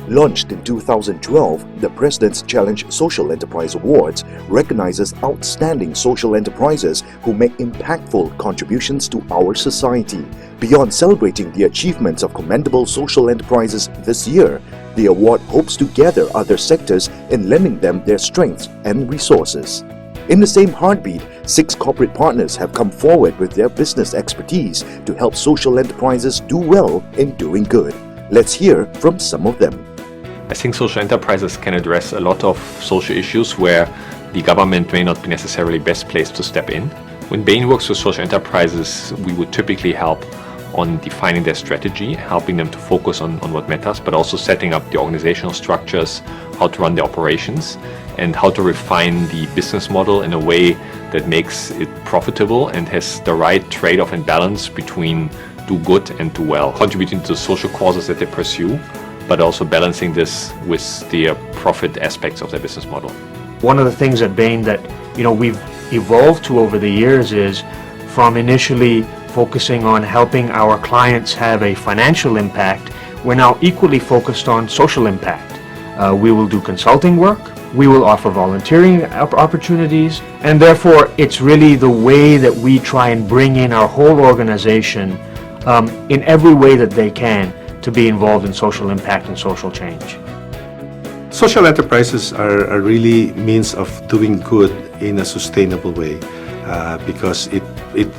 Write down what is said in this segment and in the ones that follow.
Launched in 2012, the President's Challenge Social Enterprise Awards recognizes outstanding social enterprises who make impactful contributions to our society. Beyond celebrating the achievements of commendable social enterprises this year, the award hopes to gather other sectors in lending them their strengths and resources. In the same heartbeat, 6 corporate partners have come forward with their business expertise to help social enterprises do well in doing good. Let's hear from some of them. I think social enterprises can address a lot of social issues where the government may not be necessarily best placed to step in. When Bain works with social enterprises, we would typically help on defining their strategy, helping them to focus on what matters, but also setting up the organizational structures, how to run the operations, and how to refine the business model in a way that makes it profitable and has the right trade-off and balance between do good and do well, contributing to the social causes that they pursue, but also balancing this with the profit aspects of their business model. One of the things at Bain that we've evolved to over the years is from initially focusing on helping our clients have a financial impact, we're now equally focused on social impact. We will do consulting work, we will offer volunteering opportunities, and therefore it's really the way that we try and bring in our whole organization in every way that they can to be involved in social impact and social change. Social enterprises are really means of doing good in a sustainable way because it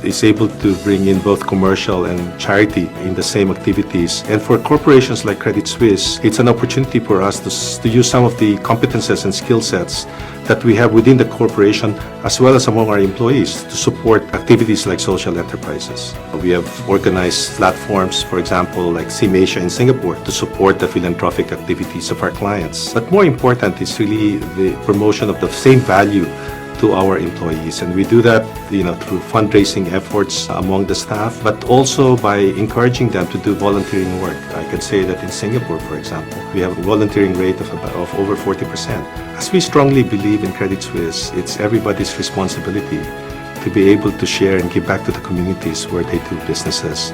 is able to bring in both commercial and charity in the same activities. And for corporations like Credit Suisse, it's an opportunity for us to use some of the competences and skill sets that we have within the corporation as well as among our employees to support activities like social enterprises. We have organized platforms, for example, like SIM Asia in Singapore to support the philanthropic activities of our clients. But more important is really the promotion of the same value to our employees, and we do that through fundraising efforts among the staff, but also by encouraging them to do volunteering work. I can say that in Singapore, for example, we have a volunteering rate of over 40%. As we strongly believe in Credit Suisse, it's everybody's responsibility to be able to share and give back to the communities where they do businesses.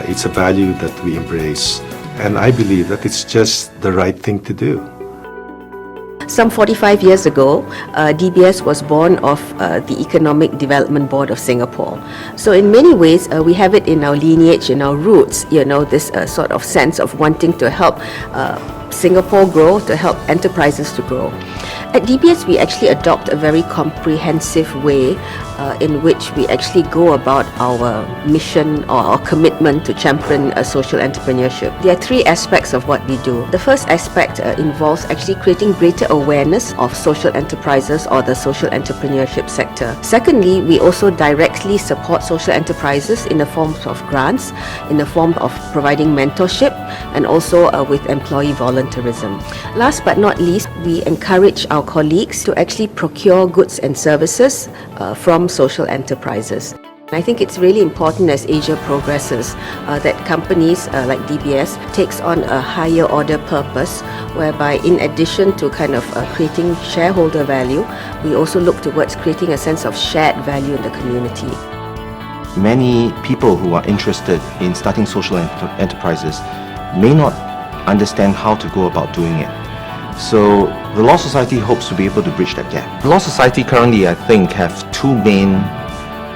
It's a value that we embrace, and I believe that it's just the right thing to do. Some 45 years ago, DBS was born of the Economic Development Board of Singapore. So in many ways, we have it in our lineage, in our roots, this sort of sense of wanting to help Singapore grow, to help enterprises to grow. At DBS, we actually adopt a very comprehensive way in which we actually go about our mission or our commitment to champion social entrepreneurship. There are 3 aspects of what we do. The first aspect involves actually creating greater awareness of social enterprises or the social entrepreneurship sector. Secondly, we also directly support social enterprises in the form of grants, in the form of providing mentorship, and also with employee volunteerism. Last but not least, we encourage our colleagues to actually procure goods and services from social enterprises. I think it's really important as Asia progresses that companies like DBS takes on a higher order purpose, whereby in addition to creating shareholder value, we also look towards creating a sense of shared value in the community. Many people who are interested in starting social enterprises may not understand how to go about doing it. So the Law Society hopes to be able to bridge that gap. The Law Society currently, I think, have 2 main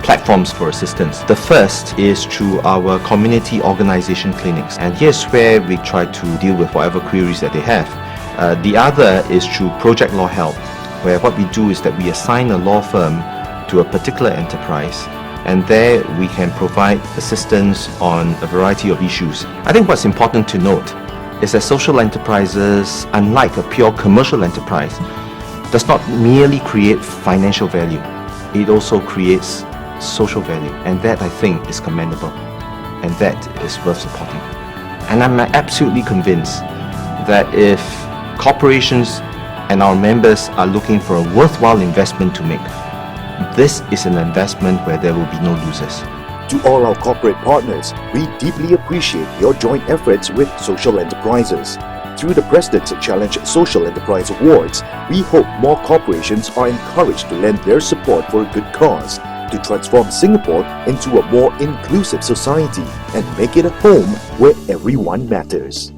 platforms for assistance. The first is through our community organization clinics, and here's where we try to deal with whatever queries that they have. The other is through Project Law Help, where what we do is that we assign a law firm to a particular enterprise, and there we can provide assistance on a variety of issues. I think what's important to note is that social enterprises, unlike a pure commercial enterprise, does not merely create financial value. It also creates social value, and that I think is commendable, and that is worth supporting. And I'm absolutely convinced that if corporations and our members are looking for a worthwhile investment to make, this is an investment where there will be no losers. To all our corporate partners, we deeply appreciate your joint efforts with social enterprises. Through the President's Challenge Social Enterprise Awards, we hope more corporations are encouraged to lend their support for a good cause, to transform Singapore into a more inclusive society and make it a home where everyone matters.